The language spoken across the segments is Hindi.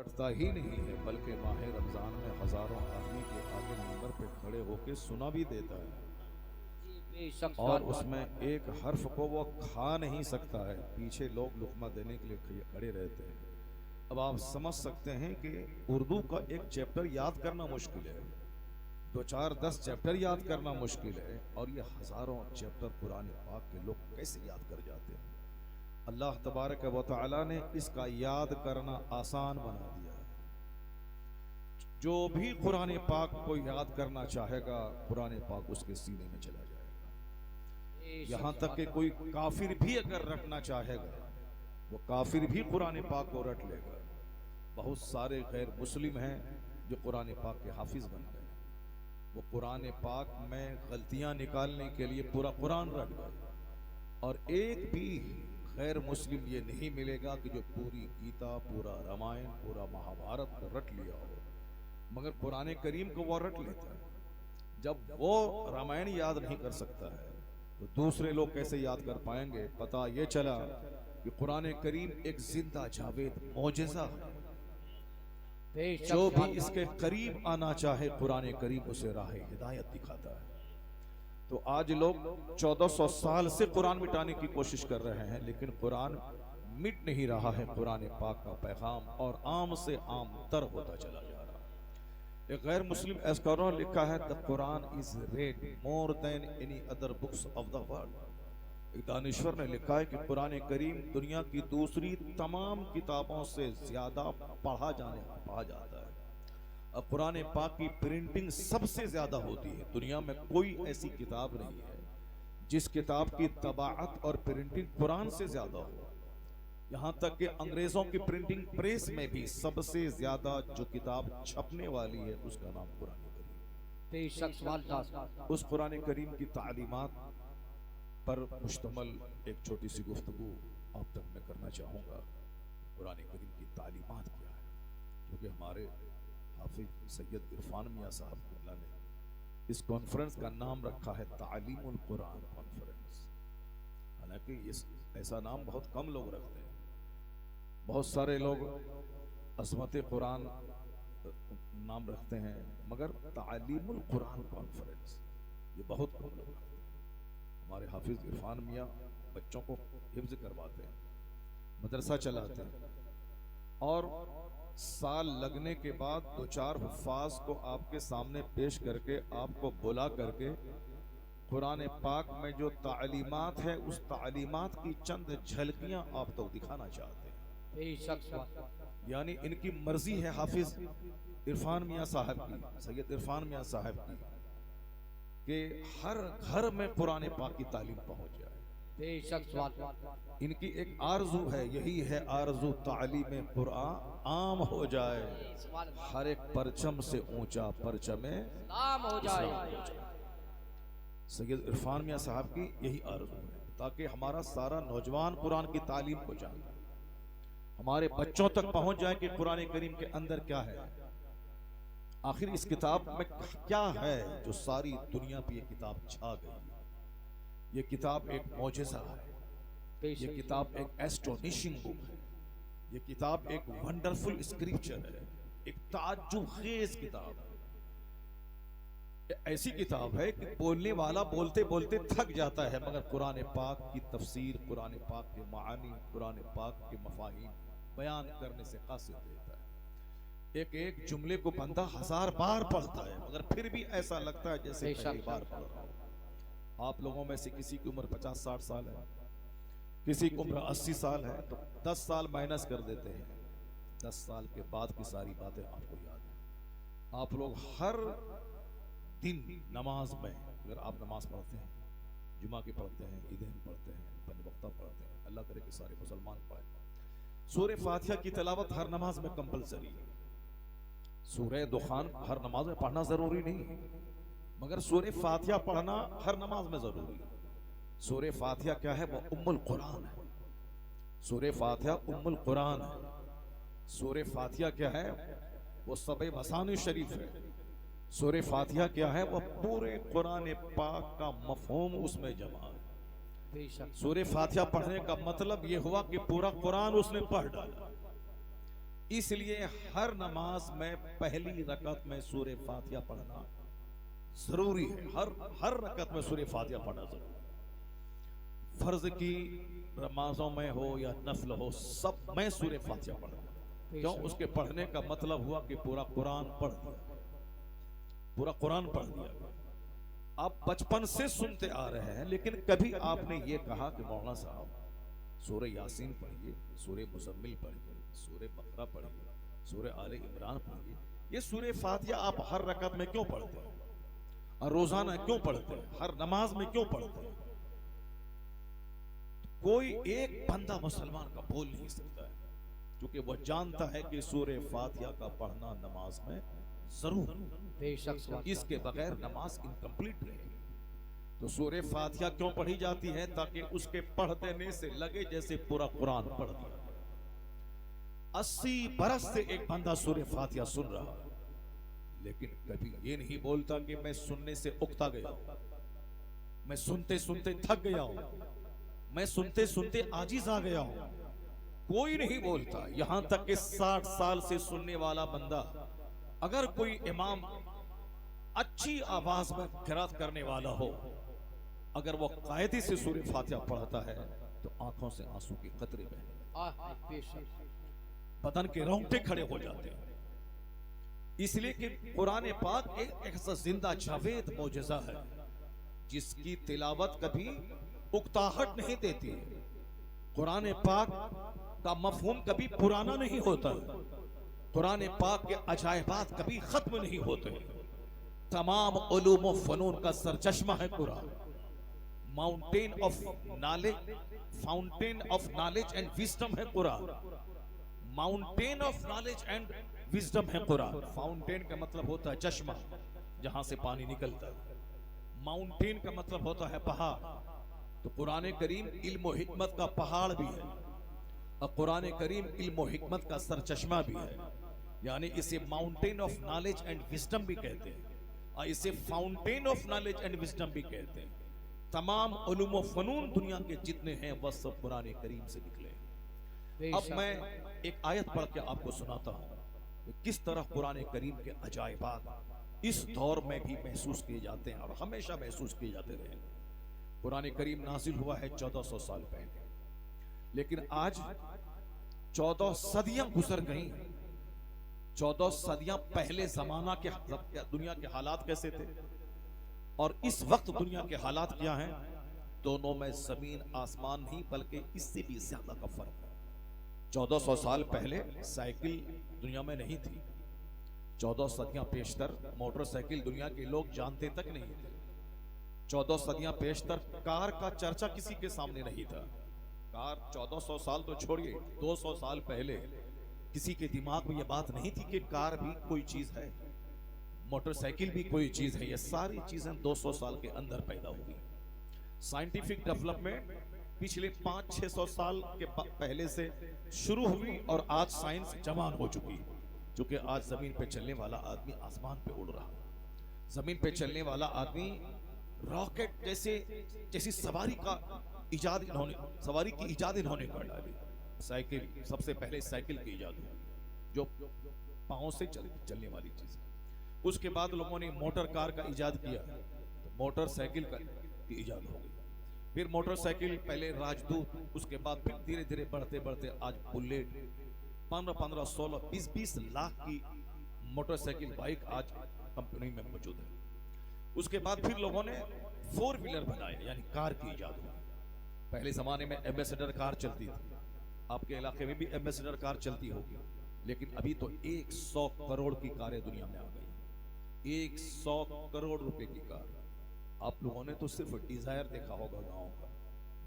रटता ही नहीं है बल्कि माह रमज़ान में हज़ारों आदमी के आगे मिंबर पे खड़े होकर सुना भी देता है और उसमें एक हर्फ को वो खा नहीं सकता है, पीछे लोग लुक़मा देने के लिए खड़े रहते हैं। अब आप समझ सकते हैं कि उर्दू का एक चैप्टर याद करना मुश्किल है, 2-4-10 चैप्टर याद करना मुश्किल है, और ये हज़ारों चैप्टर कुरान पाक के लोग कैसे याद कर जाते हैं। अल्लाह तबारक व तआला ने इसका याद करना आसान बना दिया है। जो भी कुरान पाक को याद करना चाहेगा कुरान पाक उसके सीने में चला जाएगा। यहाँ तक कि कोई काफिर भी अगर रटना चाहेगा वो काफिर भी कुरान पाक को रट लेगा। बहुत सारे गैर मुस्लिम हैं जो कुरान पाक के हाफिज बन गए, वो कुरान पाक में गलतियां निकालने के लिए पूरा कुरान रट गए। और एक भी गैर मुस्लिम ये नहीं मिलेगा कि जो पूरी गीता, पूरा रामायण, पूरा महाभारत को रट लिया हो, मगर कुरान करीम को वो रट लेता है। जब वो रामायण याद नहीं कर सकता है तो दूसरे लोग कैसे याद कर पाएंगे। पता ये चला कि कुरान करीम एक जिंदा जावेद मौजिज़ा है। जो भी इसके करीब आना चाहे कुरान करीम उसे राह हिदायत दिखाता है। तो आज लोग 1400 साल से कुरान मिटाने की कोशिश कर रहे हैं, लेकिन कुरान मिट नहीं रहा है। कुरान पाक का पैगाम और आम से आम तर होता चला जा रहा है। एक गैर मुस्लिम एस्कॉलर ने लिखा है the Quran is red more than any other books of the world. एक दानिश्वर ने लिखा है कि कुरान करीम दुनिया की दूसरी तमाम किताबों से ज्यादा पढ़ा जाता है। अब कुरान पाक की प्रिंटिंग सबसे ज्यादा होती है। दुनिया में कोई ऐसी किताब नहीं है जिस किताब की तबाअत और प्रिंटिंग कुरान से ज्यादा हो। यहाँ तक कि अंग्रेजों की प्रिंटिंग प्रेस में भी सबसे ज्यादा जो किताब छपने वाली है उसका नाम कुरान करीम। उस कुरान करीम की तालीमात पर मुश्तमल एक छोटी सी गुफ्तगू आप तक मैं करना चाहूँगा। कुरान करीम की तालीमात क्या है, क्योंकि हमारे हाफिज सैयद इरफान मियाँ साहब ने इस कॉन्फ्रेंस का नाम रखा है तालीमुल कुरान कॉन्फ्रेंस। हालांकि इस ऐसा नाम बहुत कम लोग रखते हैं। बहुत सारे लोग अज़मत कुरान नाम रखते हैं, मगर तालीमुल कुरान कॉन्फ्रेंस ये बहुत कम लोग रखते हैं। हमारे हाफिज इरफान मियाँ बच्चों को हिफ्ज़ करवाते हैं, मदरसा चलाते हैं, और साल लगने के बाद 2-4 हुफ़ाज़ को आपके सामने पेश करके आपको बुला करके कुरान पाक में जो तालीमात है उस तालीमात की चंद झलकियां आप तो दिखाना चाहते हैं। यानी इनकी मर्जी है हाफिज इरफान मियाँ साहब की, सैयद इरफान मियाँ साहब की, कि हर घर में कुरान पाक की तालीम पहुंच जाए। इनकी एक आरजू है, यही है आरजू तालीम कुरान आम हो जाए, हर एक परचम से ऊंचा परचमे इस्लाम हो जाए। सैयद इरफान मियाँ साहब की यही आरजू है, ताकि हमारा सारा नौजवान कुरान की तालीम को जाने, हमारे बच्चों तक पहुंच जाए कि कुरान करीम के अंदर क्या है, आखिर इस किताब में क्या है जो सारी दुनिया पे ये किताब छा गई। ये किताब एक मौजिज़ा है, ये किताब एक एस्टोनिशिंग बुक है, ये किताब एक वंडरफुल स्क्रिप्चर है, एक ताज्जुब-खेज़ किताब है। ऐसी किताब है कि बोलने वाला बोलते बोलते थक जाता है, मगर कुरान पाक की तफसीर, कुरान पाक के मानी, कुरान पाक के मफाहीम बयान करने से कासिर देता है। एक एक जुमले को बंदा 1000 बार पढ़ता है, मगर फिर भी ऐसा लगता है जैसे पहली बार पढ़ रहा हो। आप लोगों में से किसी की उम्र 50-60 साल है, किसी की उम्र 80 साल है, तो 10 साल माइनस कर देते हैं, 10 साल के बाद की सारी बातें आपको याद है। आप लोग हर दिन नमाज में, अगर आप नमाज पढ़ते हैं, जुमा की पढ़ते हैं, ईदेन पढ़ते हैं, पंजवक्ता पढ़ते हैं, अल्लाह करे कि सारे मुसलमान पढ़ें। सूरह फातिहा की तिलावत हर नमाज में कंपलसरी है। सूरह दुखान हर नमाज में पढ़ना जरूरी नहीं है, मगर सूरह फातिहा पढ़ना हर नमाज में जरूरी है। सूरह फातिहा क्या है? वो उम्मुल कुरान है। सूरह फातिहा उम्मुल कुरान है। सूरह फातिहा क्या है? वो सबे मसानी शरीफ है। सूरह फातिहा क्या है? वो पूरे कुरान पाक का मफहूम उसमें जमा है। सूरह फातिहा पढ़ने का मतलब ये हुआ कि पूरा कुरान उसने पढ़ डाला। इसलिए हर नमाज में पहली रकत में सूरह फातिहा पढ़ना जरूरी है। हर रकत में सूरह फातिहा पढ़ना जरूरी है। फर्ज की नमाजों में हो या नफल हो, सब में सूरह फातिहा पढ़ना। क्यों? उसके पढ़ने का मतलब हुआ कि पूरा कुरान पढ़ दिया, पूरा कुरान पढ़ दिया। आप बचपन से सुनते आ रहे हैं, लेकिन कभी आपने ये कहा कि मौलाना साहब सूरह यासीन पढ़िए, सूरह मुज़म्मिल पढ़िए, सूरह बकरा पढ़िए, सूरह आले इमरान पढ़िए। ये सूरह फातिहा आप हर रकत में क्यों पढ़ते हैं और रोजाना क्यों पढ़ते हैं, हर नमाज में क्यों पढ़ते हैं? कोई एक बंदा मुसलमान का बोल नहीं सकता है, क्योंकि वह जानता है कि सूरह फातिहा का पढ़ना नमाज में जरूर, बेशक इसके बगैर नमाज इनकम्प्लीट रहेगी। तो सूरह फातिहा क्यों पढ़ी जाती है? ताकि उसके पढ़ देने से लगे जैसे पूरा कुरान पढ़ दिया। 80 बरस से एक बंदा सूरह फातिहा सुन रहा, लेकिन कभी ये नहीं बोलता कि मैं सुनने से उकता गया, मैं सुनते सुनते थक गया हूं, मैं सुनते सुनते आजिज आ गया हूं। कोई नहीं बोलता। यहां तक कि 60 साल से सुनने वाला बंदा, अगर कोई इमाम अच्छी आवाज में क़िरात करने वाला हो, अगर वो कायदे से सूरह फातिहा पढ़ता है तो आंखों से आंसू के कतरे बहने, बदन के रोंगटे खड़े हो जाते हैं। इसलिए कि कुरान पाक एक ऐसा जिंदा जावेद मौजज़ा है जिसकी तिलावत कभी उकताहट नहीं देती। कुरान पाक का मफहूम कभी पुराना नहीं होता। कुरान पाक के अजायबात कभी खत्म नहीं होते। तमाम उलूम व फनून का सरचश्मा है Quran. Mountain of knowledge, fountain of knowledge and wisdom है Quran. Mountain of knowledge and wisdom है कुरान। फाउंटेन का मतलब होता है चश्मा, जहां से पानी निकलता है। माउंटेन का मतलब होता है पहाड़। तो कुरान करीम इल्म व हिकमत का पहाड़ भी है और कुरान करीम इल्म व हिकमत का सरचश्मा भी है। यानी इसे mountain of knowledge and wisdom भी कहते हैं और इसे fountain of knowledge and wisdom भी कहते हैं। तमाम उलूम व फनून दुनिया के जितने हैं वह सब कुरान करीम से निकले हैं। अब मैं एक आयत पढ़ के आपको सुनाता हूँ किस तरह कुरान करीम के अजायबात इस दौर में भी महसूस किए जाते हैं और हमेशा महसूस किए जाते रहे। कुरान करीम नाजिल हुआ है 1400 साल पहले, लेकिन आज 14 सदियां गुजर गई। 14 सदियां पहले जमाना के दुनिया के हालात कैसे थे और इस वक्त दुनिया के हालात क्या हैं? दोनों में जमीन आसमान नहीं बल्कि इससे भी ज्यादा का फर्क है। 1400 साल पहले साइकिल दुनिया में नहीं थी। 14 सदियां पेशतर मोटरसाइकिल दुनिया के लोग जानते तक नहीं थे। 14 सदियां पेशतर कार का चर्चा किसी के सामने नहीं था। कार 1400 साल तो छोड़िए, 200 साल पहले किसी के दिमाग में यह बात नहीं थी कि कार भी कोई चीज है, मोटरसाइकिल भी कोई चीज है। ये सारी चीजें 200 साल के अंदर पैदा हुई। साइंटिफिक डेवलपमेंट पिछले 500-600 साल के पहले से शुरू हुई और आज साइंस जवान हो चुकी है। क्योंकि आज जमीन पे चलने वाला आदमी आसमान पे उड़ रहा, जमीन पे चलने वाला आदमी रॉकेट जैसी सवारी की इजाद इन्होंने कर डाली। साइकिल, सबसे पहले साइकिल की इजाद हुई जो पांव से चलने वाली चीज। उसके बाद लोगों ने मोटर कार का इजाद किया तो मोटरसाइकिल की इजाद हो गई। फिर मोटरसाइकिल पहले राजदूत, उसके बाद फिर धीरे धीरे बढ़ते बढ़ते आज बुलेट, 15-15, 16, 20-20 लाख की मोटरसाइकिल बाइक आज कंपनी में मौजूद है। उसके बाद फिर लोगों ने 4 व्हीलर बनाए, यानी कार की इजाद हुई। पहले जमाने में एम्बेसडर कार चलती थी, आपके इलाके में भी एम्बेसडर कार चलती होगी, लेकिन अभी तो 100 करोड़ की कारें दुनिया में आ गई। 100 करोड़ रुपए की कार। आप लोगों ने तो सिर्फ डिजायर देखा होगा गांव का।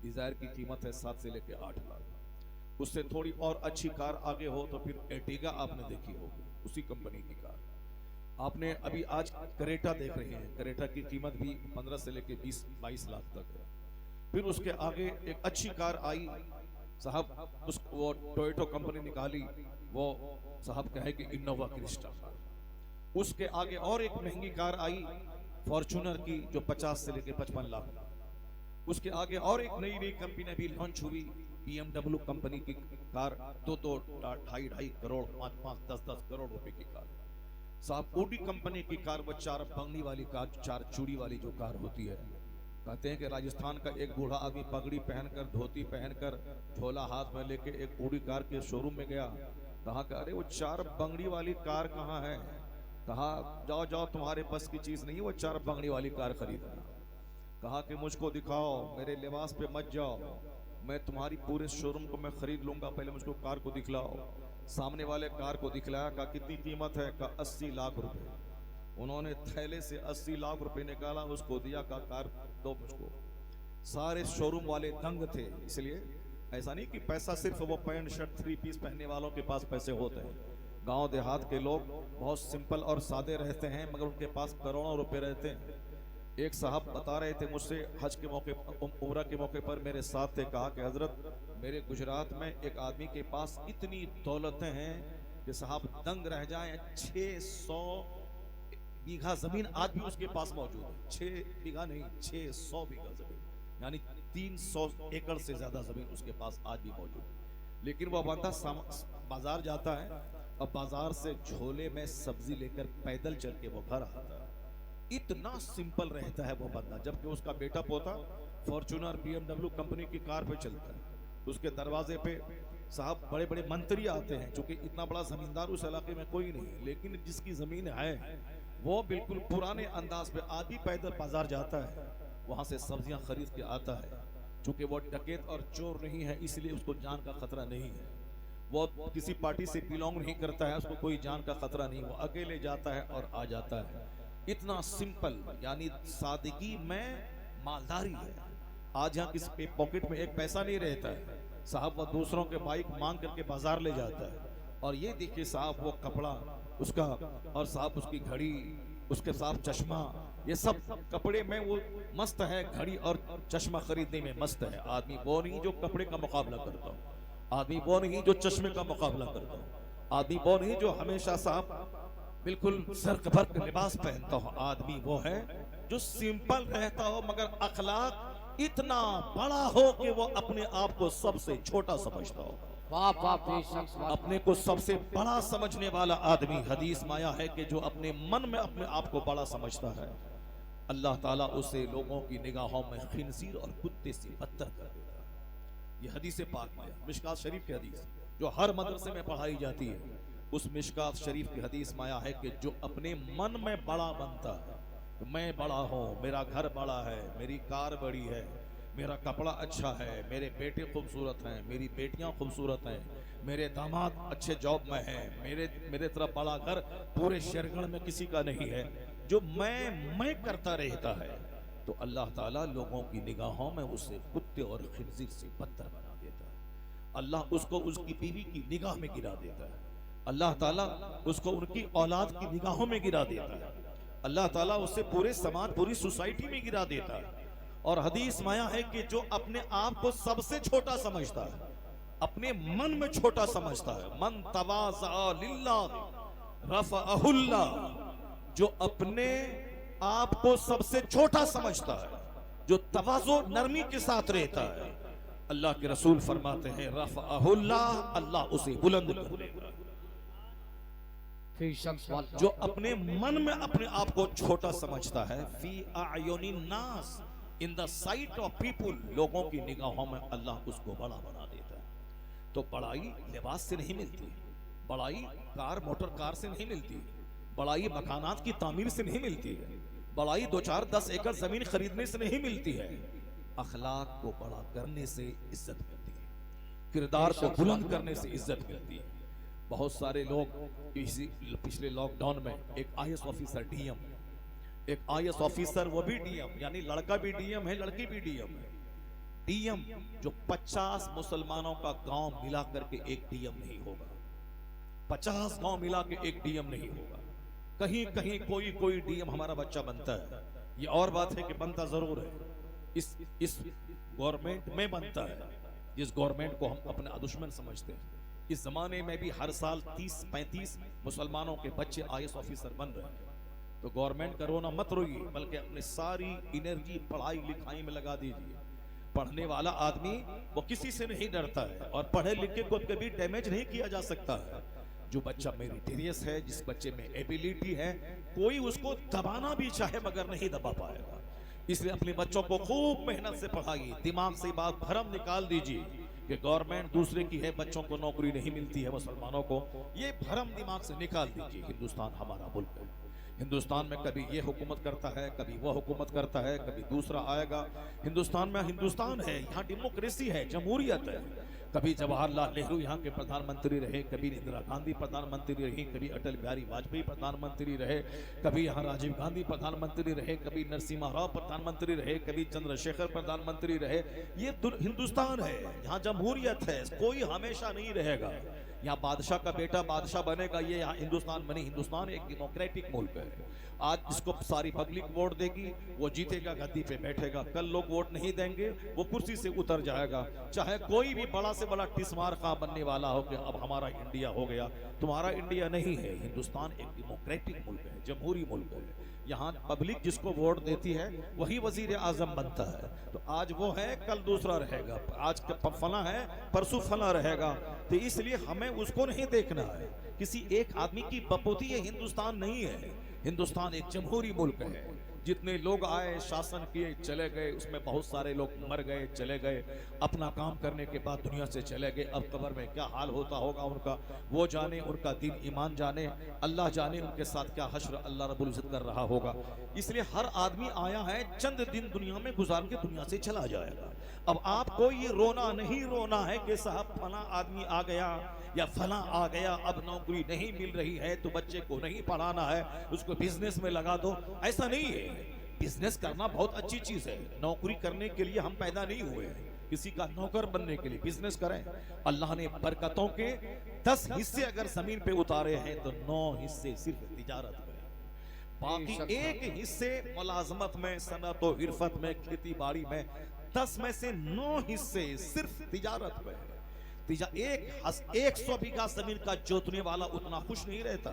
डिजायर की कीमत है 7 से लेकर 8 लाख। उससे थोड़ी और अच्छी कार आगे हो तो फिर एर्टिगा आपने देखी होगी, उसी कंपनी की कार। आपने अभी आज करेटा देख रहे हैं, करेटा की कीमत भी 15 से लेकर 20-22 लाख तक है। फिर उसके आगे एक अच्छी कार आई साहब, वो टोयोटा कंपनी निकाली, वो साहब कहे कि इनोवा क्रिस्टा कार। उसके आगे और एक महंगी कार आई फॉर्च्यूनर की, जो 50 से लेकर 55 लाख। उसके आगे और एक नई कंपनी भी लॉन्च हुई BMW कंपनी की कार 2-2 2.5 करोड़ 5-5 10-10 करोड़ रुपए की कार। साहब ओडी कंपनी की कार, वो 4 बंगली वाली कार, 4 चूड़ी वाली जो कार होती है। कहते हैं कि राजस्थान का एक बूढ़ा आदमी पगड़ी पहनकर, धोती पहनकर, झोला हाथ में लेके एक ओडी कार के शोरूम में गया। कहा कि अरे वो 4 बंगड़ी वाली कार कहाँ है? कहा जाओ जाओ, तुम्हारे बस की चीज नहीं है वो 4 बंगड़ी वाली कार खरीदना। कहा कि मुझको दिखाओ, मेरे लिबास पे मत जाओ, मैं तुम्हारी पूरे शोरूम को मैं खरीद लूंगा, पहले मुझको कार को दिखलाओ। सामने वाले कार को दिखलाया। कहा कितनी कीमत है? कहा 80 लाख रुपए। उन्होंने थैले से 80 लाख रुपए निकाला, उसको दिया। कहा कार दो मुझको। सारे शोरूम वाले दंग थे। इसलिए ऐसा नहीं कि पैसा सिर्फ वो पैंट शर्ट 3 पीस पहनने वालों के पास पैसे होते हैं। गांव देहात के लोग बहुत सिंपल और सादे रहते हैं, मगर उनके पास करोड़ों रुपए रहते हैं। एक साहब बता रहे थे मुझसे, हज के मौके, उम्रा के मौके पर मेरे साथ थे। कहा कि हजरत, मेरे गुजरात में एक आदमी के पास इतनी दौलतें हैं कि साहब दंग रह जाए। 600 बीघा जमीन आज भी उसके पास मौजूद है। 6 बीघा नहीं, 600 बीघा जमीन, यानी 300 एकड़ से ज्यादा जमीन उसके पास आज भी मौजूद है। लेकिन वो बंदा बाजार जाता है, अब बाजार से झोले में सब्जी लेकर पैदल चल के वो घर आता है। इतना सिंपल रहता है वो बंदा, जबकि उसका बेटा पोता फॉर्च्यूनर BMW कंपनी की कार पे चलता है। उसके दरवाजे पे साहब बड़े बड़े मंत्री आते हैं, क्योंकि इतना बड़ा जमींदार उस इलाके में कोई नहीं। लेकिन जिसकी जमीन है वो बिल्कुल पुराने अंदाज पे आज भी पैदल बाजार जाता है, वहां से सब्जियां खरीद के आता है। चूंकि वो डकैत और चोर नहीं है, इसलिए उसको जान का खतरा नहीं है। वो किसी पार्टी से बिलोंग नहीं करता है, उसको कोई जान का खतरा नहीं। वो अकेले जाता है और आ जाता है। इतना सिंपल, यानी सादगी में मालदारी है। आज यहाँ किसी के पॉकेट में एक पैसा नहीं रहता है साहब, वो दूसरों के बाइक मांग करके बाजार ले जाता है। और ये देखिए साहब, वो कपड़ा उसका, और साहब उसकी घड़ी, उसके साथ चश्मा, ये सब कपड़े में वो मस्त है। घड़ी और चश्मा खरीदने में मस्त है। आदमी वो नहीं जो कपड़े का मुकाबला करता हो, आदमी वो नहीं जो चश्मे का मुकाबला करता हो, आदमी वो नहीं जो हमेशा साहब बिल्कुल सर्क भर लिबास पहनता हो। आदमी वो है जो सिंपल रहता हो, मगर अखलाक इतना बड़ा हो कि वो अपने आप को सबसे छोटा समझता हो। अपने को सबसे बड़ा समझने वाला आदमी, हदीस में आया है कि जो अपने मन में अपने आप को बड़ा समझता है, अल्लाह ताला उसे लोगों की निगाहों में खिंजीर और कुत्ते से बदतर कर देता है। ये हदीस पाक में, मिशकात शरीफ की हदीस जो हर मदरसे में पढ़ाई जाती है, उस मिशकात शरीफ की हदीस में आया है कि जो अपने मन में बड़ा बनता है, मैं बड़ा हूँ, मेरा घर बड़ा है, मेरी कार बड़ी है, मेरा कपड़ा अच्छा है, मेरे बेटे खूबसूरत हैं, मेरी बेटियां खूबसूरत हैं, मेरे दामाद अच्छे जॉब में हैं, मेरे तरफ बड़ा घर पूरे शहरगढ़ में किसी का नहीं है, जो मैं करता रहता है, तो अल्लाह ताला लोगों की निगाहों में उसे कुत्ते और खिंजीर से बदतर बना देता है। अल्लाह उसको उसकी बीवी की निगाह में गिरा देता है। अल्लाह ताला उसको उनकी औलाद की निगाहों में गिरा देता है। अल्लाह ताला उससे पूरे समाज, पूरी सोसाइटी में गिरा देता है। और हदीस माया है कि जो अपने आप को सबसे छोटा समझता है, अपने मन में छोटा समझता है, मन तवाज़ा लिल्लाह रफ़अहुल्लाह, जो अपने आप को सबसे छोटा समझता है, जो तवाज़ो नरमी के साथ रहता है, अल्लाह के रसूल फरमाते हैं रफ़अहुल्लाह, अल्लाह उसे बुलंद कर देगा। जो अपने मन में अपने आप को छोटा समझता है, फी आयुनि नास, in the site of people, लोगों की निगाहों में अल्लाह उसको बड़ा बना देता है। तो बड़ाई लिबास से नहीं मिलती, बड़ाई कार मोटर कार से नहीं मिलती, बड़ाई मकानात की तामीर से नहीं मिलती है, बड़ाई 2-4-10 एकड़ जमीन खरीदने से नहीं मिलती है। अखलाक को बड़ा करने से इज्जत मिलती है, किरदार को बुलंद करने से इज्जत मिलती है। बहुत सारे लोग पिछले लॉकडाउन में एक IAS ऑफिसर, DM, एक IAS ऑफिसर, वो भी DM, यानी लड़का भी DM है, लड़की भी DM है। DM जो 50 मुसलमानों का गांव मिला करके एक DM नहीं होगा, 50 गांव मिला के एक DM नहीं होगा। कहीं कहीं कोई DM हमारा बच्चा बनता है, ये और बात है कि बनता जरूर है, इस गवर्नमेंट में बनता है, जिस गवर्नमेंट को हम अपना दुश्मन समझते हैं। इस जमाने में भी हर साल 30-35 मुसलमानों के बच्चे IAS ऑफिसर बन रहे हैं। तो गवर्नमेंट का रोना मत रोइए, बल्कि अपनी सारी एनर्जी पढ़ाई लिखाई में लगा दीजिए। पढ़ने वाला आदमी वो किसी से नहीं डरता है, और पढ़े लिखे को कभी डैमेज नहीं किया जा सकता है। जो बच्चा मेरिटोरियस है, जिस बच्चे में एबिलिटी है, कोई उसको दबाना भी चाहे मगर नहीं दबा पाएगा। इसलिए अपने बच्चों को खूब मेहनत से पढ़ाइए, दिमाग से बात भरम निकाल दीजिए कि गवर्नमेंट दूसरे की है, बच्चों को नौकरी नहीं मिलती है मुसलमानों को, ये भरम दिमाग से निकाल दीजिए। हिंदुस्तान हमारा मुल्क है, हिंदुस्तान में कभी ये हुकूमत करता है, कभी वह हुकूमत करता है, कभी दूसरा आएगा। हिंदुस्तान में हिंदुस्तान है, यहाँ डेमोक्रेसी है, जमहूरियत है। कभी जवाहरलाल नेहरू यहाँ के प्रधानमंत्री रहे, कभी इंदिरा गांधी प्रधानमंत्री रही, कभी अटल बिहारी वाजपेयी प्रधानमंत्री रहे, कभी यहाँ राजीव गांधी प्रधानमंत्री रहे, कभी नरसिम्हा राव प्रधानमंत्री रहे, कभी चंद्रशेखर प्रधानमंत्री रहे। ये हिंदुस्तान है, यहाँ जमहूरियत है, कोई हमेशा नहीं रहेगा। यहाँ बादशाह का बेटा बादशाह बनेगा, ये यहाँ हिंदुस्तान बनी। हिंदुस्तान एक डेमोक्रेटिक मुल्क है। आज जिसको सारी पब्लिक वोट देगी वो जीतेगा, गद्दी पे बैठेगा। कल लोग वोट नहीं देंगे, वो कुर्सी से उतर जाएगा। चाहे कोई भी बड़ा से बड़ा टिस्मार खां बनने वाला हो कि अब हमारा इंडिया हो गया, तुम्हारा इंडिया नहीं है। हिंदुस्तान एक डेमोक्रेटिक मुल्क है, जमहूरी मुल्क है। यहाँ पब्लिक जिसको वोट देती है वही वजीर आजम बनता है। तो आज वो है, कल दूसरा रहेगा, आज फला है, परसों फला रहेगा। तो इसलिए हमें उसको नहीं देखना है, किसी एक आदमी की बपोती ये हिंदुस्तान नहीं है। हिंदुस्तान एक जमहूरी मुल्क है। जितने लोग आए, शासन किए, चले गए, उसमें बहुत सारे लोग मर गए, चले गए, अपना काम करने के बाद दुनिया से चले गए। अब कब्र में क्या हाल होता होगा उनका, वो जाने, उनका दीन ईमान जाने, अल्लाह जाने उनके साथ क्या हश्र अल्लाह रब्बुल इज्जत कर रहा होगा। इसलिए हर आदमी आया है, चंद दिन दुनिया में गुजार के दुनिया से चला जाएगा। अब आपको ये रोना नहीं रोना है कि साहब फला आदमी आ गया या फला आ गया, अब नौकरी नहीं मिल रही है तो बच्चे को नहीं पढ़ाना है, उसको बिजनेस में लगा दो। ऐसा नहीं है। बिजनेस करना बहुत अच्छी चीज है, नौकरी करने के लिए हम पैदा नहीं हुए हैं, किसी का नौकर बनने के लिए। बिजनेस करें। अल्लाह ने बरकतों के 10 हिस्से अगर जमीन पे उतारे हैं तो 9 हिस्से सिर्फ तिजारत में, बाकी 1 हिस्से मुलाजमत में, सनत और इरफत में, खेती बाड़ी में। 10 में से 9 हिस्से सिर्फ तिजारत में। 100 बीघा जमीन का जोतने वाला उतना खुश नहीं रहता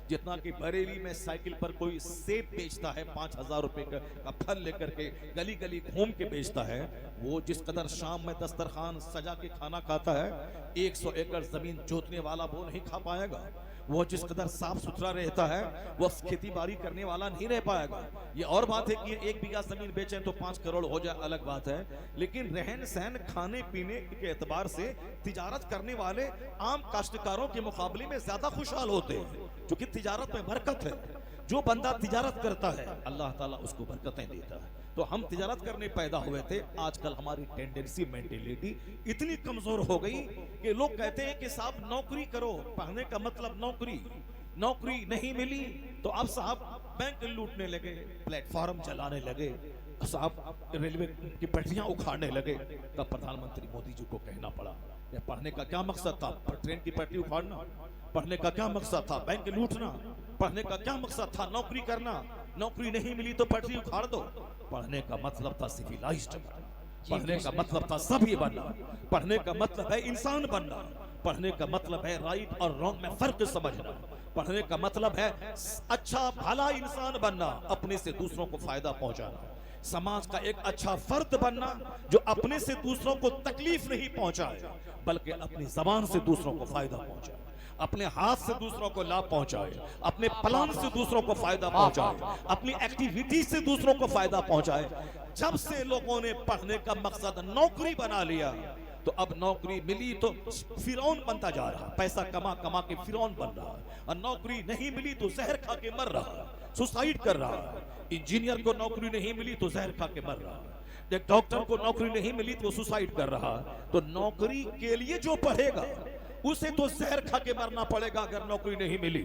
जितना कि बरेली में साइकिल पर कोई सेब बेचता है, 5000 रुपए का फल लेकर के गली गली घूम के बेचता है। वो जिस कदर शाम में दस्तरखान सजा के खाना खाता है, 100 एकड़ जमीन जोतने वाला वो नहीं खा पाएगा। वो जिस कदर साफ सुथरा रहता है वो खेती बाड़ी करने वाला नहीं रह पाएगा। ये और बात है कि 1 बीघा जमीन बेचें तो 5 करोड़ हो जाए, अलग बात है। लेकिन रहन सहन, खाने पीने के एतबार से तिजारत करने वाले आम काश्तकारों के मुकाबले में ज्यादा खुशहाल होते हैं, क्योंकि तिजारत में बरकत है। जो बंदा तिजारत करता है अल्लाह ताला उसको बरकतें देता है। तो हम तिजारत करने पैदा हुए थे। आजकल हमारी टेंडेंसी, मेंटेलिटी इतनी कमजोर हो गई कि लोग कहते हैं कि साहब नौकरी करो, पढ़ने का मतलब नौकरी। नौकरी नहीं मिली तो अब साहब बैंक लूटने लगे, प्लेटफॉर्म चलाने लगे, साहब रेलवे की पटरियां उखाड़ने लगे। तब प्रधानमंत्री मोदी जी को कहना पड़ा, पढ़ने का क्या मकसद था? ट्रेन की पटरी उखाड़ना। पढ़ने का क्या मकसद था? बैंक लूटना। पढ़ने का क्या मकसद था? नौकरी करना। नौकरी नहीं मिली तो पटरी उखाड़ दो। पढ़ने का मतलब था सिविलाइज्ड बनना, पढ़ने का मतलब था सभी बनना, पढ़ने का मतलब है इंसान बनना, पढ़ने का मतलब है राइट और रॉन्ग में फर्क समझना, पढ़ने का मतलब है अच्छा भला इंसान बनना, अपने से दूसरों को फायदा पहुंचाना, समाज का एक अच्छा फर्द बनना जो अपने से दूसरों को तकलीफ नहीं पहुंचाए बल्कि अपनी जबान से दूसरों को फायदा पहुंचाए, अपने हाथ से दूसरों को लाभ पहुंचाए, अपने प्लान से दूसरों को फायदा पहुंचाए, अपनी एक्टिविटी से दूसरों को फायदा पहुंचाए। जब से लोगों ने पढ़ने का मकसद नौकरी बना लिया तो अब नौकरी मिली तो फिरौन बनता जा रहा, पैसा कमा कमा के फिरौन बन रहा, और नौकरी नहीं मिली तो जहर खा के मर रहा, सुसाइड कर रहा। इंजीनियर को नौकरी नहीं मिली तो जहर खा के मर रहा, एक डॉक्टर को नौकरी नहीं मिली तो सुसाइड कर रहा। तो नौकरी के लिए जो पढ़ेगा उसे तो जहर खा के मरना पड़ेगा अगर नौकरी नहीं मिली।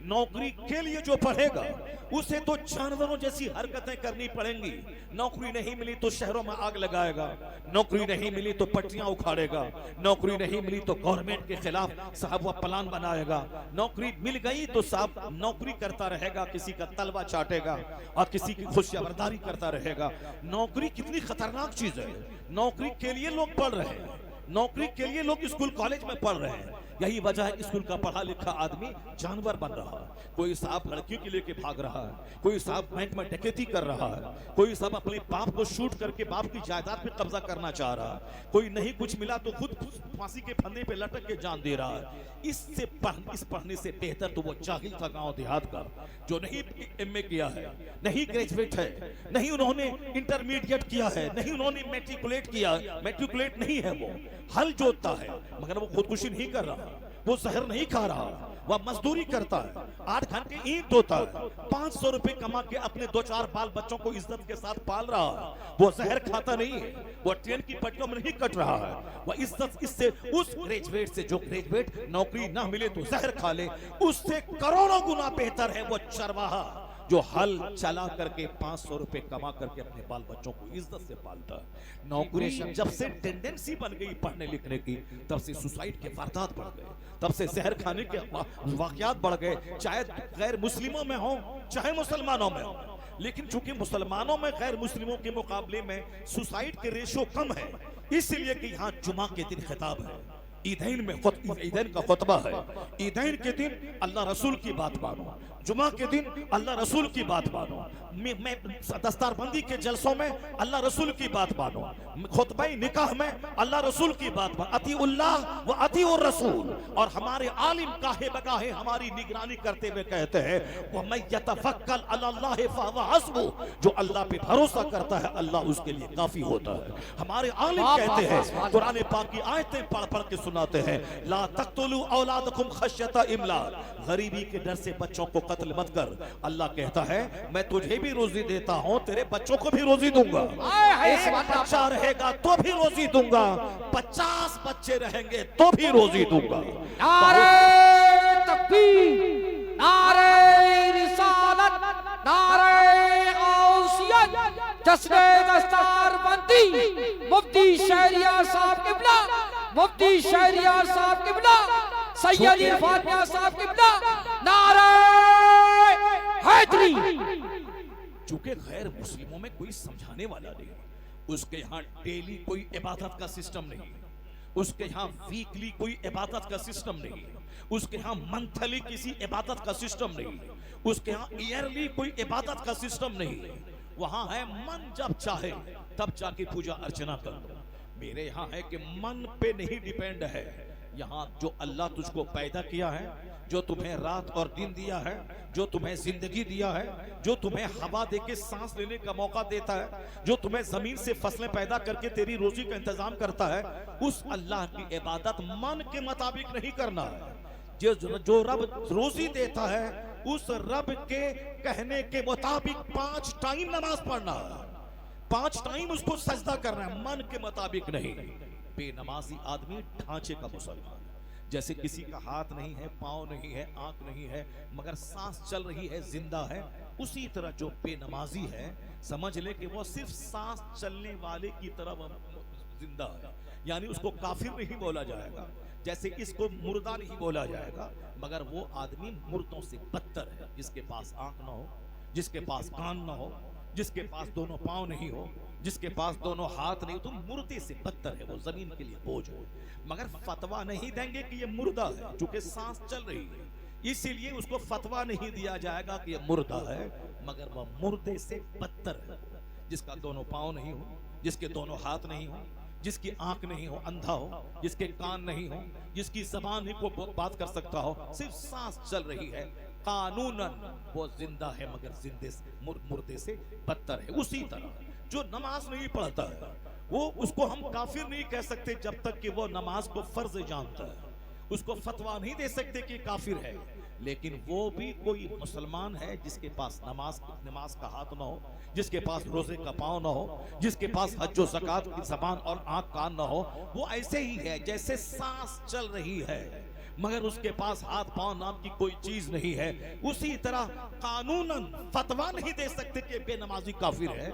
नौकरी के लिए जो पढ़ेगा उसे तो जानवरों जैसी हरकतें करनी पड़ेंगी। नौकरी नहीं मिली तो शहरों में आग लगाएगा, नौकरी नहीं मिली तो पटरियां उखाड़ेगा, नौकरी नहीं मिली तो गवर्नमेंट के खिलाफ साहब वह प्लान बनाएगा, नौकरी मिल गई तो साहब नौकरी करता रहेगा, किसी का तलवा चाटेगा और किसी की खुशियाबरदारी करता रहेगा। नौकरी कितनी खतरनाक चीज है। नौकरी के लिए लोग पढ़ रहे हैं, नौकरी के लिए लोग स्कूल कॉलेज में पढ़ रहे हैं, यही वजह है स्कूल का पढ़ा लिखा आदमी जानवर बन रहा है। कोई साहब लड़कियों के लेके भाग रहा है, कोई साहब बैंक में डकैती कर रहा है, कोई साहब अपने बाप को शूट करके बाप की जायदाद पे कब्जा करना चाह रहा है, कोई नहीं कुछ मिला तो खुद फांसी के फंदे पे लटक के जान दे रहा है। इस पढ़ने से बेहतर तो वो जाहिल था गांव देहात का, जो नहीं एमए किया है, नहीं ग्रेजुएट है, नहीं उन्होंने इंटरमीडिएट किया है, नहीं उन्होंने मैट्रिकुलेट किया, मैट्रिकुलेट नहीं है, वो हल जोतता है मगर वो खुदकुशी नहीं कर रहा, वो जहर नहीं खा रहा, वह मजदूरी करता है, 8 घंटे ईंट ढोता है, 500 रुपए कमा के अपने 2-4 बाल बच्चों को इज्जत के साथ पाल रहा है। वो जहर खाता नहीं है, वो ट्रेन की पटरियों में नहीं कट रहा है, वह इज्जत इससे उस ग्रेजुएट से, जो ग्रेजुएट नौकरी ना मिले तो जहर खा ले, उससे करोड़ों गुना बेहतर है वो चरवाहा जो हल चला करके 500 रुपए कमा करके अपने बाल बच्चों को इज्जत से पालता है। नौकरी जब से टेंडेंसी बन गई पढ़ने लिखने की, तब से सुसाइड के वारदात बढ़ गए, तब से जहर खाने के वाकयात बढ़ गए, चाहे गैर मुस्लिमों में हो चाहे मुसलमानों में हो। लेकिन चूंकि मुसलमानों में गैर मुस्लिमों के मुकाबले में सुसाइड के रेशो कम है, इसलिए कि यहाँ जुमा के दिन खिताब है, ईदैन में ईदैन का खुतबा है, ईदैन के दिन अल्लाह रसूल की बात मानो, जुमा के दिन अल्लाह रसूल की बात मानो, मैं दस्तारबंदी के जलसों में अल्लाह रसूल की बात मानो, खुतबा निकाह में अल्लाह रसूल की बात मानो, अतीउल्लाह व अतीउर रसूल। और हमारे आलिम काहे बगाहे हमारी निगरानी करते हुए कहते हैं वमन यतफक्कल अल्लाह फहुव हस्बुह, जो अल्लाह पे भरोसा करता है अल्लाह उसके लिए काफी होता है। हमारे आलिम कहते हैं, कुरान पाक की आयतें पढ़ पढ़ के सुनाते हैं, ला तक़तुलू औलादकुम खश्यता इमलाक, गरीबी के डर से बच्चों को कत्ल मत कर। अल्लाह कहता है मैं तुझे भी रोजी देता हूँ, तेरे बच्चों को भी रोजी दूंगा, एक बच्चा रहेगा तो भी रोजी दूंगा, 50 बच्चे रहेंगे तो भी रोजी दूंगा। नारे तकबीर, नारे रिसालत, नारे गौसियत, जश्न दस्तारबंदी, मुफ्ती शहरियार साहब किबला, मुफ्ती शहरियार साहब किबला, सैयद इरफान साहब किबला, नारे हैदरी। चूंकि गैर मुस्लिमों में कोई समझाने वाला नहीं, उसके यहाँ डेली कोई इबादत का सिस्टम नहीं, उसके यहाँ वीकली कोई इबादत का सिस्टम नहीं, उसके यहाँ मंथली किसी इबादत का सिस्टम नहीं, उसके यहाँ ईयरली कोई इबादत का सिस्टम नहीं, वहां है मन जब चाहे तब जाके पूजा अर्चना कर। मेरे यहाँ है कि मन पे नहीं डिपेंड है, यहाँ जो अल्लाह तुझको पैदा किया है, जो तुम्हें रात और दिन दिया है, जो तुम्हें जिंदगी दिया है, जो तुम्हें हवा देके सांस लेने का मौका देता है, जो तुम्हें जमीन से फसलें पैदा करके तेरी रोजी का इंतजाम करता है, उस अल्लाह की इबादत मन के मुताबिक नहीं करना है। जो रब रोजी देता है उस रब के कहने के मुताबिक 5 टाइम नमाज पढ़ना है, 5 टाइम उसको सजदा करना है, मन के मुताबिक नहीं। बेनमाजी आदमी ढांचे का मुसलमान, जैसे किसी का हाथ नहीं है, पांव नहीं है, आंख नहीं है, मगर सांस चल रही है, जिंदा है, उसी तरह जो बेनमाजी है समझ ले कि वो सिर्फ सांस चलने वाले की तरह जिंदा है, यानी उसको काफिर नहीं बोला जाएगा, जैसे इसको मुर्दा नहीं बोला जाएगा, मगर वो आदमी मुर्दों से बदतर है, जिसके पास आंख ना हो, जिसके पास कान ना हो, जिसके पास दोनों पांव नहीं हो, जिसके पास दोनों हाथ नहीं हो, तो मुर्दे से बदतर है, वो जमीन के लिए बोझ हो। मगर फतवा नहीं देंगे कि ये मुर्दा है, चूंकि सांस चल रही है, इसीलिए उसको फतवा नहीं दिया जाएगा कि ये मुर्दा है, मगर वह मुर्दे से बदतर है, जिसका दोनों पांव नहीं हो, जिसके दोनों हाथ नहीं हो, जिसकी आंख नहीं हो, अंधा हो, जिसके कान नहीं हो, जिसकी जबान नहीं को बात कर सकता हो, सिर्फ सांस चल रही है, कानूनन वो जिंदा है मगर जिंदे मुर्दे से बदतर है। उसी तरह जो नमाज नहीं पढ़ता है वो, उसको हम काफिर नहीं कह सकते जब तक कि वो नमाज को फर्ज जानता है, उसको फतवा नहीं दे सकते कि काफिर है, लेकिन वो भी कोई मुसलमान है जिसके पास नमाज का हाथ ना हो, जिसके पास रोजे का पाँव ना हो, जिसके पास हज व ज़कात की ज़बान और आंख कान ना हो, वो ऐसे ही है जैसे सांस चल रही है मगर उसके पास हाथ पांव नाम की कोई चीज नहीं है। उसी तरह कानूनन फतवा नहीं दे सकते कि बेनमाजी काफिर है,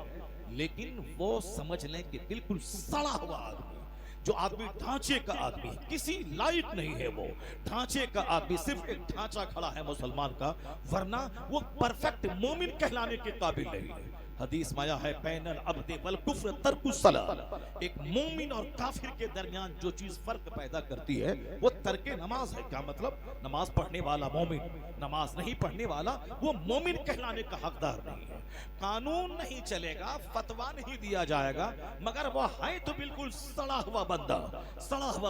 लेकिन वो समझ लें कि बिल्कुल सड़ा हुआ आदमी, जो आदमी ढांचे का आदमी, किसी लायक नहीं है, वो ढांचे का आदमी, सिर्फ एक ढांचा खड़ा है मुसलमान का, वरना वो परफेक्ट मोमिन कहलाने के काबिल नहीं है। हदीस माया है बैनल अब्दे वल कुफ्र तर्कुस सलात। एक मोमिन और काफिर के दरमियान जो चीज फर्क पैदा करती है वो तर्के नमाज है। क्या मतलब? नमाज पढ़ने वाला मोमिन, नमाज नहीं पढ़ने वाला वो मोमिन कहलाने का हकदार नहीं है। कानून नहीं चलेगा, फतवा नहीं दिया जाएगा, मगर वो है तो बिल्कुल सड़ा हुआ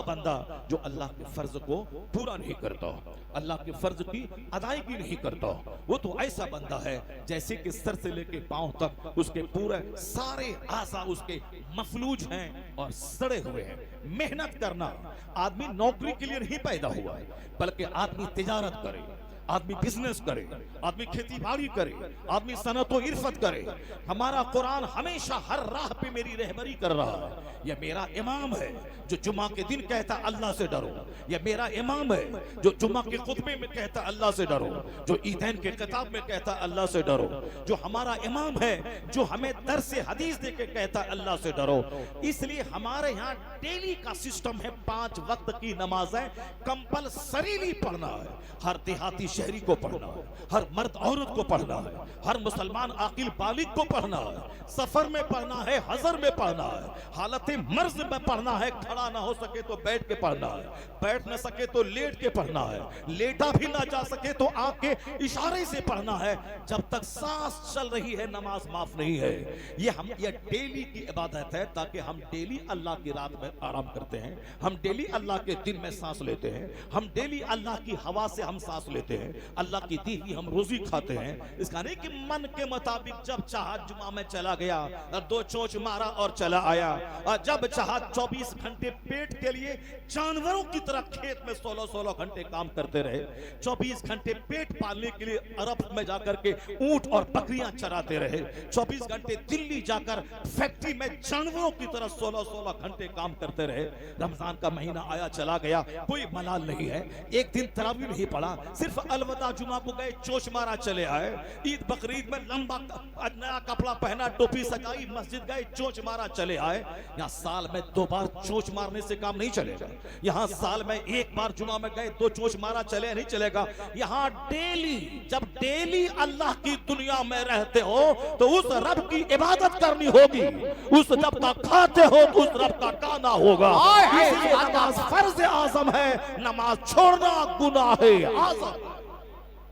बंदा जो अल्लाह के फर्ज को पूरा नहीं करता, अल्लाह के फर्ज की अदायगी नहीं करता। वो तो ऐसा बंदा है जैसे कि सर से लेके पांव तक उसके पूरे सारे आज़ा उसके मफलूज हैं और सड़े हुए हैं। मेहनत करना, आदमी नौकरी के लिए नहीं पैदा हुआ है, बल्कि आदमी तिजारत करे, आदमी बिजनेस करे, आदमी खेती बाड़ी करे, आदमी सनत और इरफत करे। हमारा कुरान हमेशा हर राह पे मेरी रहबरी कर रहा है। यह मेरा इमाम है जो जुम्मा के दिन कहता अल्लाह से डरो, यह मेरा इमाम है जो जुम्मा के खुतबे में कहता अल्लाह से डरो, जो ईदैन के किताब में कहता अल्लाह से डरो, जो हमारा इमाम है जो हमें दर से हदीस दे के कहता अल्लाह से डरो। इसलिए हमारे यहाँ डेली का सिस्टम है, 5 वक्त की नमाजें कंपलसरीली पढ़ना है। हर देहाती शहरी को पढ़ना है, हर मर्द औरत को पढ़ना है, हर मुसलमान आकिल बालिग को पढ़ना है, सफर में पढ़ना है, हजर में पढ़ना है, हालत मर्ज में पढ़ना है, खड़ा ना हो सके तो बैठ के पढ़ना है, बैठ ना सके तो लेट के पढ़ना है, लेटा भी ना जा सके तो आंख के इशारे से पढ़ना है। जब तक सांस चल रही है नमाज माफ नहीं है। ये डेली की इबादत है, ताकि हम डेली अल्लाह की रात में आराम करते हैं, हम डेली अल्लाह के दिन में सांस लेते हैं, हम डेली अल्लाह की हवा से हम सांस लेते हैं, अल्लाह की दी हुई हम रोजी खाते हैं। इसका नहीं कि मन के मुताबिक जब चाहा जुमा में चला गया, 2 चोंच मारा और चला आया, और जब चाहा 24 घंटे पेट के लिए जानवरों की तरह खेत में 16-16 घंटे काम करते रहे, 24 घंटे पेट पालने के लिए अरब में जाकर के ऊंट और बकरियां चराते रहे, 24 घंटे दिल्ली जाकर फैक्ट्री में जानवरों की तरह 16-16 घंटे काम करते रहे। रमजान का महीना आया चला गया, कोई मलाल नहीं है, एक दिन तरावी नहीं पड़ा, सिर्फ अलविदा जुमा को गए, चोच मारा चले आए। ईद बकरीद में लंबा नया कपड़ा पहना, टोपी सजाई, मस्जिद गए, चोच मारा चले आए। यहाँ साल में 2 बार चोच मारने से काम नहीं चलेगा। यहाँ साल में 1 बार जुमा में गए, 2 चोच मारा चले नहीं चलेगा। यहाँ डेली, जब डेली अल्लाह की दुनिया में रहते हो तो उस रब की इबादत करनी होगी, उस जब तक खाते हो तो उस रब का गाना होगा। नमाज फर्ज आजम है, नमाज छोड़ना गुनाह है आजम।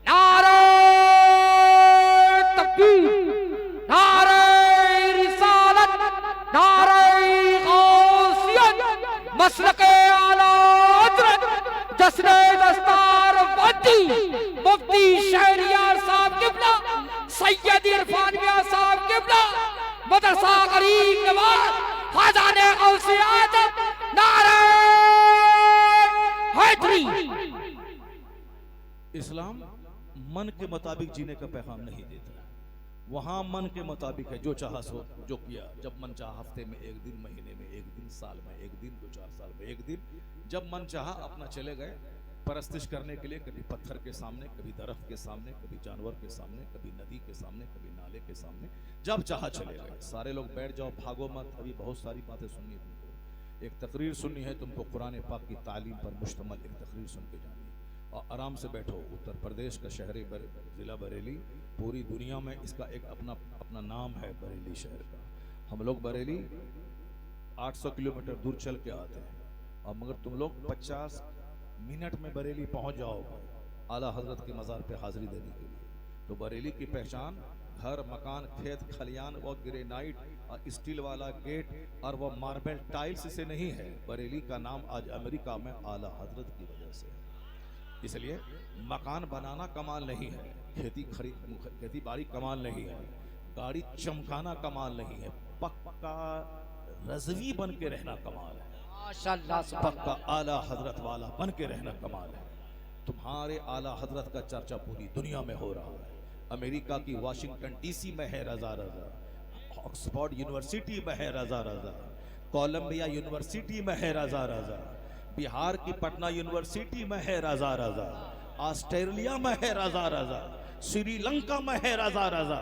नारे तकबीर, नारे रिसालत, नारे गौसियत, मसलके आला हज़रत, जश्न दस्तार बंदी, मुफ्ती शहरियार साहब किबला, सैयद इरफान मियां साहब किबला, मदरसा गरीब नवाज, खजाने गौसियत, नारे हैदरी। इस्लाम मन के मुताबिक जीने का पैगाम नहीं देता। वहाँ मन के मुताबिक है, जो चाहा सो जो किया, जब मन चाहा हफ्ते में 1 दिन, महीने में 1 दिन, साल में 1 दिन, 2-4 साल में 1 दिन, जब मन चाहा अपना चले गए परस्तिश करने के लिए, कभी पत्थर के सामने, कभी दरख्त के सामने, कभी जानवर के सामने, कभी नदी के सामने, कभी नाले के सामने, जब चाहा चले गए। सारे लोग बैठ जाओ, भागो मत, अभी बहुत सारी बातें सुननी है तुमको। एक तकरीर सुननी है तुमको, कुरान पाक की तालीम पर मुश्तमल एक तकरीर सुन के जानी है, और आराम से बैठो। उत्तर प्रदेश का शहर ज़िला बरेली, पूरी दुनिया में इसका एक अपना नाम है, बरेली शहर का। हम लोग बरेली 800 किलोमीटर दूर चल के आते हैं, और मगर तुम लोग 50 मिनट में बरेली पहुंच जाओगे आला हजरत की मज़ार पे हाजिरी देने के लिए। तो बरेली की पहचान घर, मकान, खेत खलियान, वो ग्रेनाइट और स्टील वाला गेट और वो मार्बल टाइल्स से नहीं है। बरेली का नाम आज अमेरिका में आला हजरत की वजह से है। इसलिए मकान बनाना कमाल नहीं है, खेती बाड़ी कमाल नहीं है, गाड़ी चमकाना कमाल नहीं है, पक्का रज़वी बन के रहना कमाल है, माशाअल्लाह, पक्का आला हजरत वाला बन के रहना कमाल है। तुम्हारे आला हजरत का चर्चा पूरी दुनिया में हो रहा है। अमेरिका की वाशिंगटन डीसी में है रजा रजा, ऑक्सफोर्ड यूनिवर्सिटी में है रजा रजा, कोलंबिया यूनिवर्सिटी में है रजा रजा, बिहार की पटना यूनिवर्सिटी में है रजा रजा, ऑस्ट्रेलिया में है रजा रजा, श्रीलंका में है रजा रजा,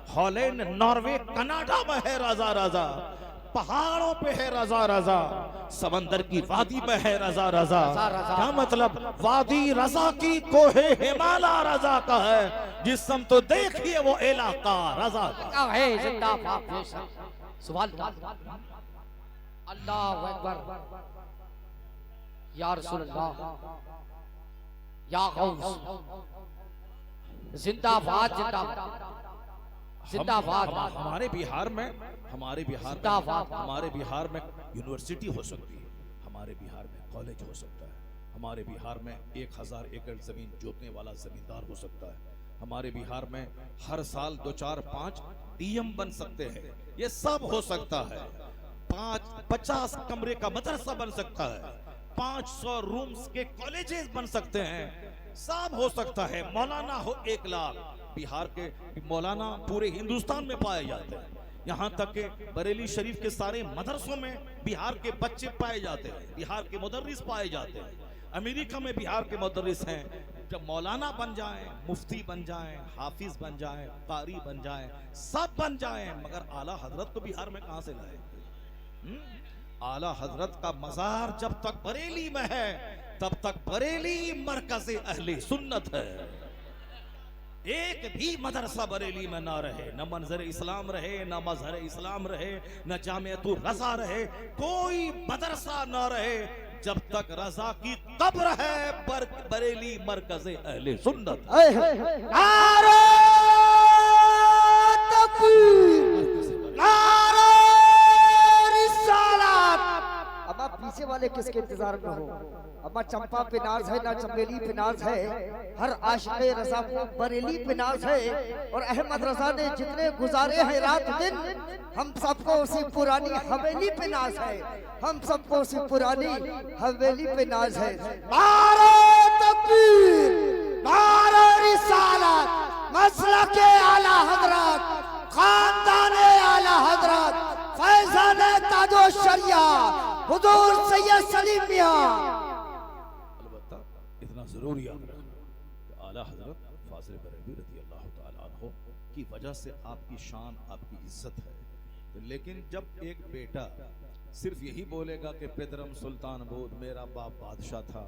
हॉलैंड, नॉर्वे, कनाडा में है रजा रजा, पहाड़ों पे है रजा रजा, समंदर की वादी में है रजा रजा। क्या मतलब? वादी रजा की कोहे हिमालय रजा का है, जिस्म तो देखिए वो इलाका रजा का है। जिंदाबाद बेशक। सुभान अल्लाह, अल्लाहु अकबर, या रसूल अल्लाह, या गौस, जिंदाबाद जिंदाबाद जिंदाबाद। हमारे बिहार में हमारे बिहार में यूनिवर्सिटी हो सकती है, हमारे बिहार में कॉलेज हो सकता है, हमारे बिहार में 1000 एकड़ जमीन जोतने वाला जमींदार हो सकता है, हमारे बिहार में हर साल 2, 4, 5 डीएम बन सकते हैं। ये सब हो सकता है। 50 कमरे का मदरसा बन सकता है, 500 रूम्स के कॉलेजेस बन सकते हैं, सब हो सकता है। मौलाना हो 1 लाख, बिहार के मौलाना पूरे हिंदुस्तान में पाए जाते हैं। यहाँ तक के बरेली शरीफ के सारे मदरसों में बिहार के बच्चे पाए जाते हैं, बिहार के मुदर्रिस पाए जाते हैं। अमेरिका में बिहार के मुदर्रिस हैं। जब मौलाना बन जाएं, मुफ्ती बन जाएं, हाफिज बन जाएं, कारी बन जाएं, सब बन जाएं, मगर आला हजरत को बिहार में कहां से लाएंगे? आला हजरत का मजार जब तक बरेली में है, तब तक बरेली मरकज़े अहले सुन्नत है। एक भी मदरसा बरेली में ना रहे, न मंजर इस्लाम रहे, न मजहर इस्लाम रहे, न जामियतुर रजा रहे, कोई मदरसा ना रहे जब तक रजा की कब्र है बरेली मरकज़े अहले सुन्नत। नारे तकबीर, नारे रिसालत। अब आप पीछे वाले किसके इंतजार में हो? अब चंपा पे नाज है, ना चमेली पे नाज है, हर आशिक़े रज़ा को बरेली पे नाज है। और अहमद रज़ा ने जितने गुजारे हैं रात दिन, हम सबको उसी पुरानी हवेली पे नाज है, हम सबको उसी पुरानी हवेली पे नाज है। नारे तकबीर, नारे रिसालत, मसलके आला हजरत, खानदाने आला हजरत, फैज़ाने ताजो शरिया हुजूर सैयद सलीम मियां। इतना जरूर याद रखना कि आला हजरत फाजिल बरेलवी रज़ी अल्लाह तआला अन्हु की वजह से आपकी शान, आपकी इज्जत है। लेकिन जब एक बेटा सिर्फ यही बोलेगा कि पेदरम सुल्तान बोध, मेरा बाप बादशाह था,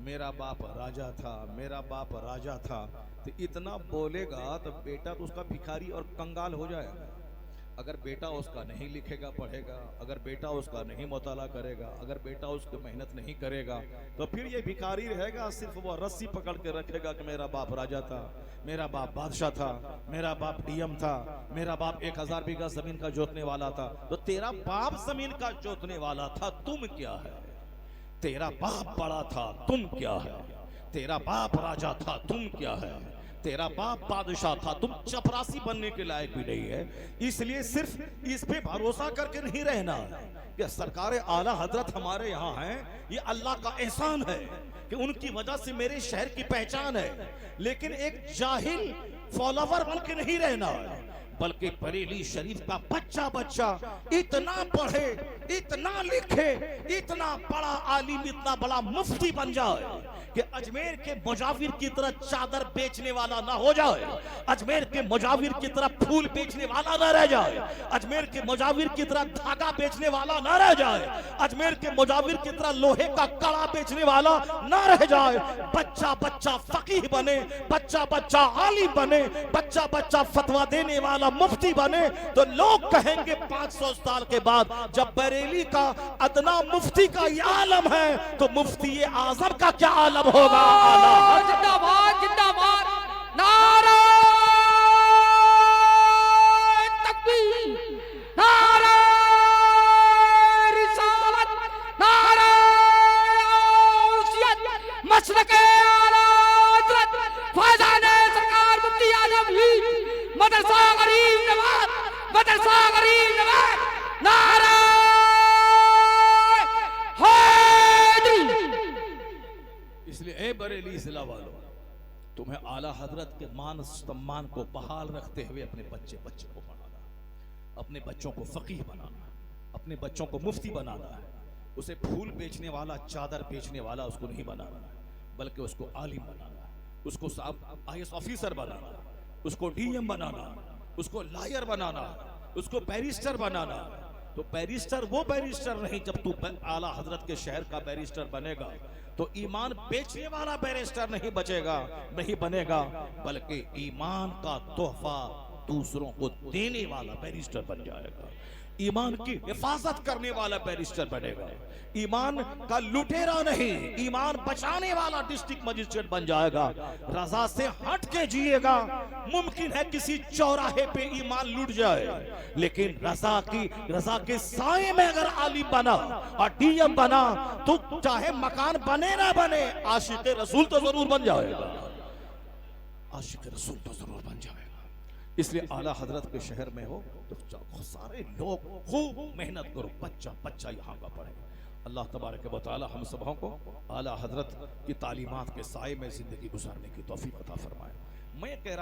मेरा बाप राजा था, मेरा बाप राजा था, तो इतना बोलेगा तो बेटा तो उसका भिखारी और कंगाल हो जाएगा। अगर बेटा उसका नहीं लिखेगा पढ़ेगा, अगर बेटा उसका नहीं मुताला करेगा, अगर बेटा उसकी मेहनत नहीं करेगा, तो फिर ये भिखारी रहेगा, सिर्फ वो रस्सी पकड़ के रखेगा कि मेरा बाप राजा था, मेरा बाप बादशाह था, मेरा बाप डीएम था, मेरा बाप 1000 बीघा जमीन का जोतने वाला था। तो तेरा बाप जमीन का जोतने वाला था, तुम क्या है? तेरा बाप बड़ा था, तुम क्या है? तेरा बाप राजा था, तुम क्या है? तेरा बाप बादशाह था, तुम चपरासी बनने के लायक भी नहीं है। इसलिए सिर्फ इस पे भरोसा करके नहीं रहना कि सरकार आला हजरत हमारे यहाँ हैं, ये अल्लाह का एहसान है कि उनकी वजह से मेरे शहर की पहचान है। लेकिन एक जाहिल फॉलोवर बन के नहीं रहना है, बल्कि बरेली शरीफ का बच्चा बच्चा इतना पढ़े, इतना लिखे, इतना बड़ा आलिम, इतना बड़ा मुफ्ती बन जाए कि अजमेर के मुजाविर की तरह चादर बेचने वाला ना हो जाए, अजमेर के मुजाविर की तरह फूल बेचने वाला ना रह जाए, अजमेर के मुजाविर की तरह धागा बेचने वाला ना रह जाए, अजमेर के मुजाविर की तरह लोहे का कड़ा बेचने वाला ना रह जाए। बच्चा बच्चा फकीह बने, बच्चा बच्चा आलिम बने, बच्चा बच्चा फतवा देने वाला मुफ्ती बने, तो लोग कहेंगे 500 साल के बाद जब बरेली का अदना मुफ्ती का ये आलम है, तो मुफ्ती आजम का क्या आलम होगा? जिंदाबाद जिंदाबाद, नारे तकबीर, नारे रिसालत, नारे गौसियत, मसलके आला हजरत, फैज़ाने सरकार मुफ्ती आजम ही, मदरसा गरीब नवाज, मदरसा गरीब नवाज, नारे इसलिए ए बरेली जिला वालों, तुम्हें आला हजरत के मान सम्मान को बहाल रखते हुए अपने बच्चे को पढ़ाना, अपने बच्चों को फकीह बनाना, अपने बच्चों को मुफ्ती बनाना है। उसे फूल बेचने वाला, चादर बेचने वाला उसको नहीं बनाना है, बल्कि उसको आलिम बनाना है, उसको IAS ऑफिसर बनाना, उसको डीएम बनाना, उसको लॉयर बनाना, उसको बैरिस्टर बनाना। तो बैरिस्टर वो बैरिस्टर नहीं, जब तू आला हजरत के शहर का बैरिस्टर बनेगा तो ईमान बेचने वाला बैरिस्टर नहीं बनेगा, बल्कि ईमान का तोहफा दूसरों को देने वाला बैरिस्टर बन जाएगा, ईमान की हिफाजत करने वाला बैरिस्टर बनेगा, ईमान का लुटेरा नहीं, ईमान बचाने वाला डिस्ट्रिक्ट मजिस्ट्रेट बन जाएगा। रजा से हट के जिएगा, मुमकिन है किसी चौराहे पे ईमान लुट जाए, लेकिन रजा के साए में अगर आलिम बना और डीएम बना तो चाहे मकान बने ना बने, आशिक रसूल तो जरूर बन जाएगा, आशिक रसूल तो जरूर बन जाएगा। इसलिए आला हजरत के शहर में हो तो सारे लोग खूब मेहनत करो, बच्चा यहाँ का पढ़े। अल्लाह तबारक व तआला हम सबों को आला हजरत की तालीमात के साए में जिंदगी गुजारने की तौफीक अता फरमाए। मैं कह रहा